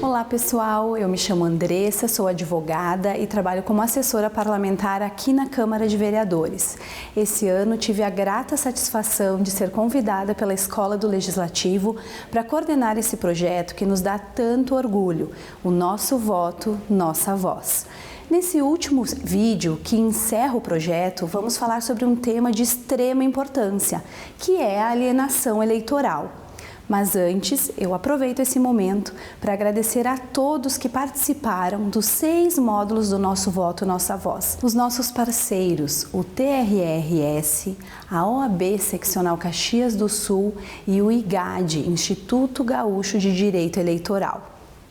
Olá pessoal, eu me chamo Andressa, sou advogada e trabalho como assessora parlamentar aqui na Câmara de Vereadores. Esse ano tive a grata satisfação de ser convidada pela Escola do Legislativo para coordenar esse projeto que nos dá tanto orgulho, o Nosso Voto, Nossa Voz. Nesse último vídeo que encerra o projeto, vamos falar sobre um tema de extrema importância, que é a alienação eleitoral. Mas antes, eu aproveito esse momento para agradecer a todos que participaram dos 6 módulos do Nosso Voto, Nossa Voz. Os nossos parceiros, o TRRS, a OAB Seccional Caxias do Sul e o IGAD, Instituto Gaúcho de Direito Eleitoral.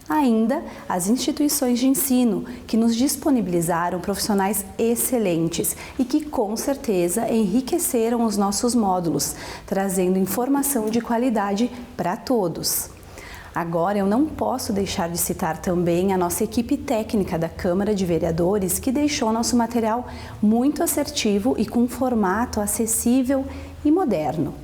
Ainda as instituições de ensino, que nos disponibilizaram profissionais excelentes e que com certeza enriqueceram os nossos módulos, trazendo informação de qualidade para todos. Agora eu não posso deixar de citar também a nossa equipe técnica da Câmara de Vereadores, que deixou nosso material muito assertivo e com formato acessível e moderno.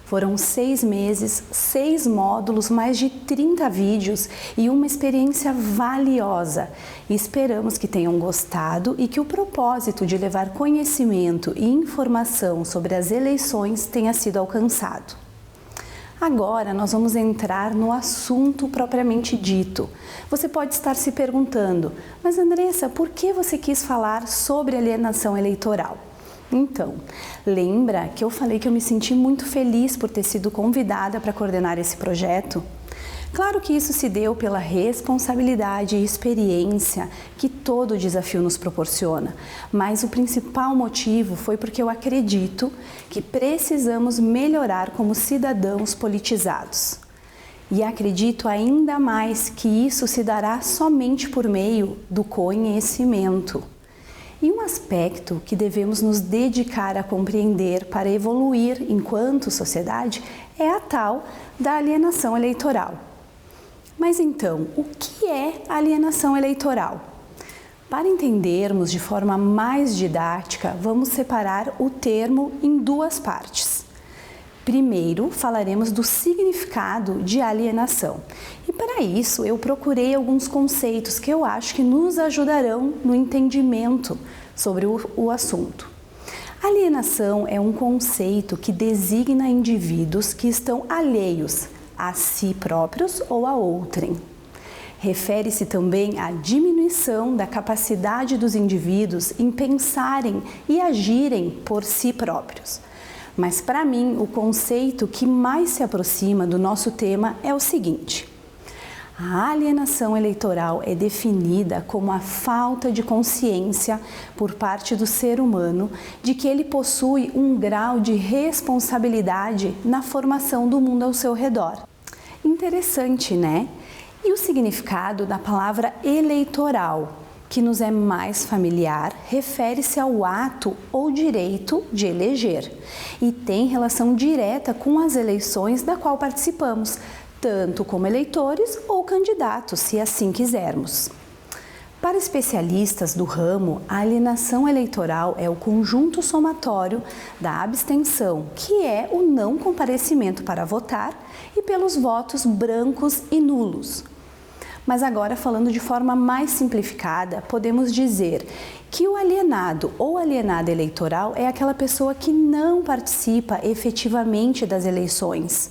Foram 6 meses, 6 módulos, mais de 30 vídeos e uma experiência valiosa. E esperamos que tenham gostado e que o propósito de levar conhecimento e informação sobre as eleições tenha sido alcançado. Agora nós vamos entrar no assunto propriamente dito. Você pode estar se perguntando, mas Andressa, por que você quis falar sobre alienação eleitoral? Então, lembra que eu falei que eu me senti muito feliz por ter sido convidada para coordenar esse projeto? Claro que isso se deu pela responsabilidade e experiência que todo desafio nos proporciona, mas o principal motivo foi porque eu acredito que precisamos melhorar como cidadãos politizados. E acredito ainda mais que isso se dará somente por meio do conhecimento. E um aspecto que devemos nos dedicar a compreender para evoluir enquanto sociedade é a tal da alienação eleitoral. Mas então, o que é alienação eleitoral? Para entendermos de forma mais didática, vamos separar o termo em 2 partes. Primeiro, falaremos do significado de alienação. E para isso, eu procurei alguns conceitos que eu acho que nos ajudarão no entendimento sobre o assunto. Alienação é um conceito que designa indivíduos que estão alheios a si próprios ou a outrem. Refere-se também à diminuição da capacidade dos indivíduos em pensarem e agirem por si próprios. Mas para mim, o conceito que mais se aproxima do nosso tema é o seguinte: a alienação eleitoral é definida como a falta de consciência por parte do ser humano de que ele possui um grau de responsabilidade na formação do mundo ao seu redor. Interessante, né? E o significado da palavra eleitoral, que nos é mais familiar, refere-se ao ato ou direito de eleger e tem relação direta com as eleições da qual participamos, tanto como eleitores ou candidatos, se assim quisermos. Para especialistas do ramo, a alienação eleitoral é o conjunto somatório da abstenção, que é o não comparecimento para votar, e pelos votos brancos e nulos. Mas agora, falando de forma mais simplificada, podemos dizer que o alienado ou alienada eleitoral é aquela pessoa que não participa efetivamente das eleições.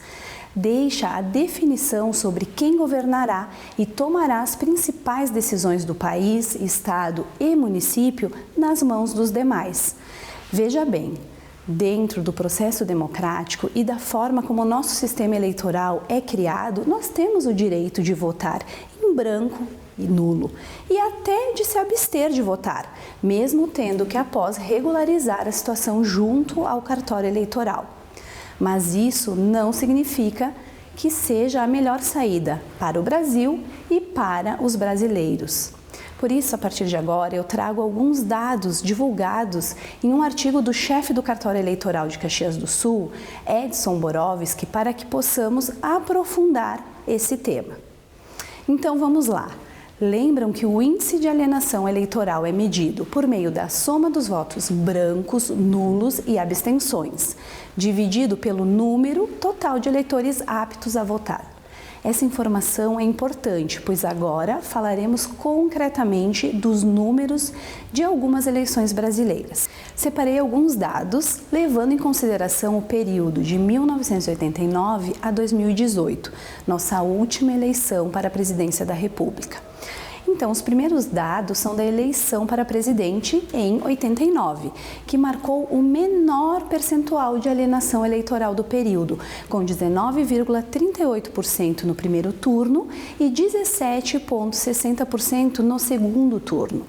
Deixa a definição sobre quem governará e tomará as principais decisões do país, estado e município nas mãos dos demais. Veja bem, dentro do processo democrático e da forma como o nosso sistema eleitoral é criado, nós temos o direito de votar em branco e nulo e até de se abster de votar, mesmo tendo que após regularizar a situação junto ao cartório eleitoral. Mas isso não significa que seja a melhor saída para o Brasil e para os brasileiros. Por isso, a partir de agora, eu trago alguns dados divulgados em um artigo do chefe do cartório eleitoral de Caxias do Sul, Edson Borowski, para que possamos aprofundar esse tema. Então, vamos lá. lembram que o índice de alienação eleitoral é medido por meio da soma dos votos brancos, nulos e abstenções, dividido pelo número total de eleitores aptos a votar. Essa informação é importante, pois agora falaremos concretamente dos números de algumas eleições brasileiras. Separei alguns dados, levando em consideração o período de 1989 a 2018, nossa última eleição para a presidência da República. Então, os primeiros dados são da eleição para presidente em 89, que marcou o menor percentual de alienação eleitoral do período, com 19,38% no primeiro turno e 17,60% no segundo turno.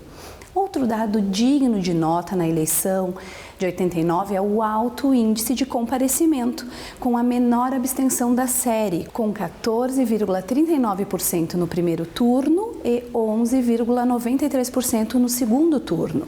Outro dado digno de nota na eleição de 89 é o alto índice de comparecimento, com a menor abstenção da série, com 14,39% no primeiro turno e 11,93% no segundo turno.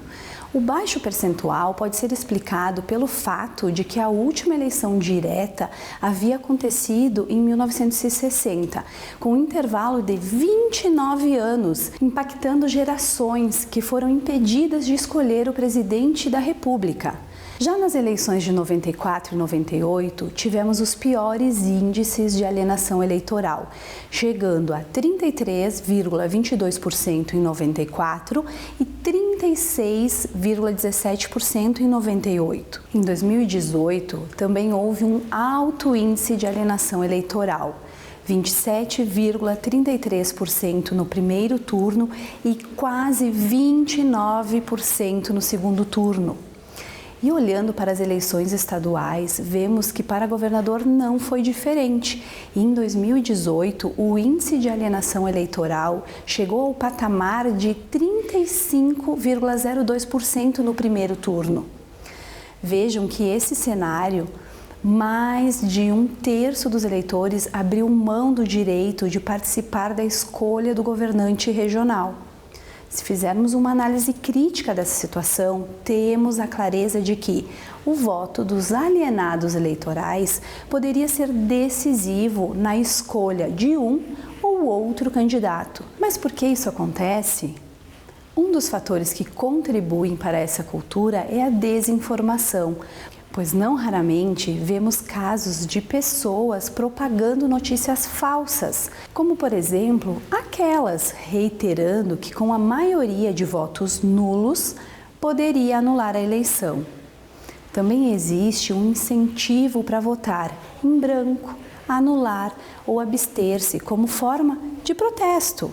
O baixo percentual pode ser explicado pelo fato de que a última eleição direta havia acontecido em 1960, com um intervalo de 29 anos, impactando gerações que foram impedidas de escolher o presidente da República. Já nas eleições de 94 e 98, tivemos os piores índices de alienação eleitoral, chegando a 33,22% em 94 e 36,17% em 98. Em 2018, também houve um alto índice de alienação eleitoral, 27,33% no primeiro turno e quase 29% no segundo turno. E olhando para as eleições estaduais, vemos que para governador não foi diferente. E em 2018, o índice de alienação eleitoral chegou ao patamar de 35,02% no primeiro turno. Vejam que esse cenário, mais de 1/3 dos eleitores abriu mão do direito de participar da escolha do governante regional. Se fizermos uma análise crítica dessa situação, temos a clareza de que o voto dos alienados eleitorais poderia ser decisivo na escolha de um ou outro candidato. Mas por que isso acontece? Um dos fatores que contribuem para essa cultura é a desinformação, pois não raramente vemos casos de pessoas propagando notícias falsas, como por exemplo, aquelas reiterando que com a maioria de votos nulos poderia anular a eleição. Também existe um incentivo para votar em branco, anular ou abster-se como forma de protesto.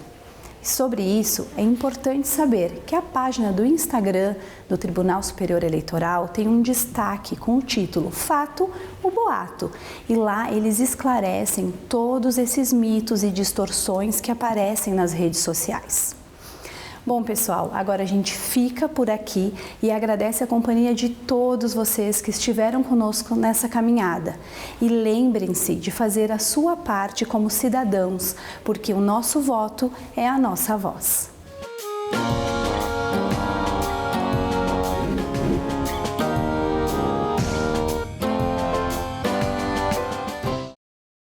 Sobre isso, é importante saber que a página do Instagram do Tribunal Superior Eleitoral tem um destaque com o título Fato ou Boato, e lá eles esclarecem todos esses mitos e distorções que aparecem nas redes sociais. Bom, pessoal, agora a gente fica por aqui e agradece a companhia de todos vocês que estiveram conosco nessa caminhada. E lembrem-se de fazer a sua parte como cidadãos, porque o nosso voto é a nossa voz.